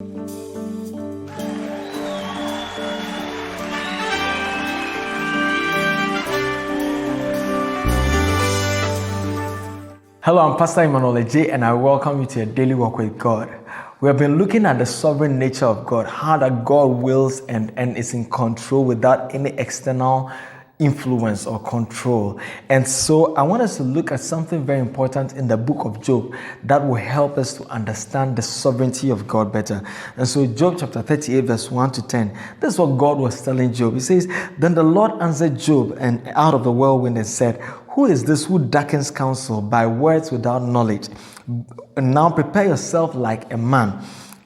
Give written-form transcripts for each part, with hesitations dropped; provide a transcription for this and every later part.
Hello, I'm Pastor Emmanuel Adjei, and I welcome you to a daily walk with God. We have been looking at the sovereign nature of God, how that God wills and is in control without any external influence or control. And so I want us to look at something very important in the book of Job that will help us to understand the sovereignty of God better. And so Job chapter 38 verse 1 to 10, this is what God was telling Job. He says, "Then the Lord answered Job and out of the whirlwind and said, who is this who darkens counsel by words without knowledge? Now prepare yourself like a man.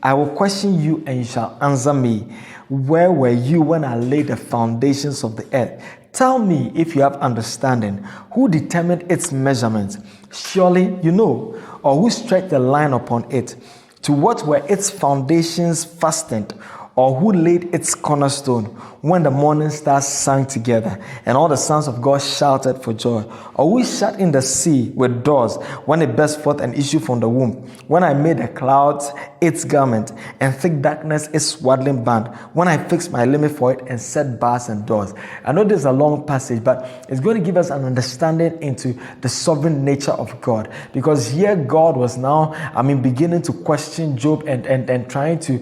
I will question you and you shall answer me. Where were you when I laid the foundations of the earth? Tell me if you have understanding. Who determined its measurements? Surely you know. Or who stretched the line upon it? To what were its foundations fastened? Or who laid its cornerstone when the morning stars sang together and all the sons of God shouted for joy? Or who shut in the sea with doors when it burst forth and issued from the womb? When I made the clouds its garment and thick darkness its swaddling band, when I fixed my limit for it and set bars and doors." I know this is a long passage, but it's going to give us an understanding into the sovereign nature of God, because here God was now, beginning to question Job and trying to,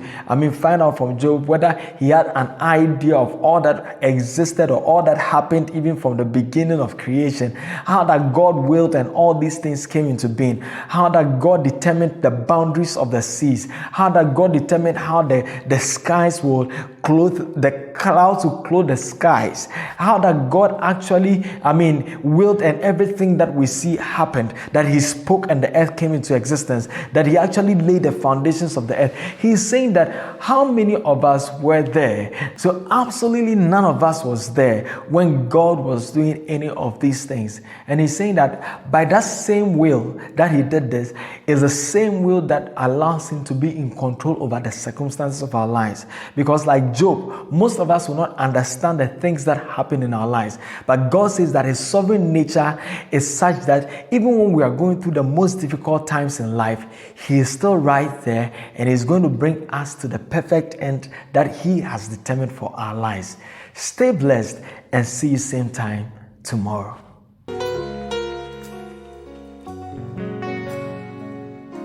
find out from Job whether he had an idea of all that existed or all that happened even from the beginning of creation, how that God willed and all these things came into being, how that God determined the boundaries of the seas, how that God determined how the skies will clothe, the clouds will clothe the skies, how that God actually, willed and everything that we see happened, that he spoke and the earth came into existence, that he actually laid the foundations of the earth. He's saying that how many of us were there? So absolutely none of us was there when God was doing any of these things. And he's saying that by that same will that he did this is the same will that allows him to be in control over the circumstances of our lives. Because like Job, most of us will not understand the things that happen in our lives. But God says that his sovereign nature is such that even when we are going through the most difficult times in life, he is still right there and is going to bring us to the perfect end that he has determined for our lives. Stay blessed and see you same time tomorrow.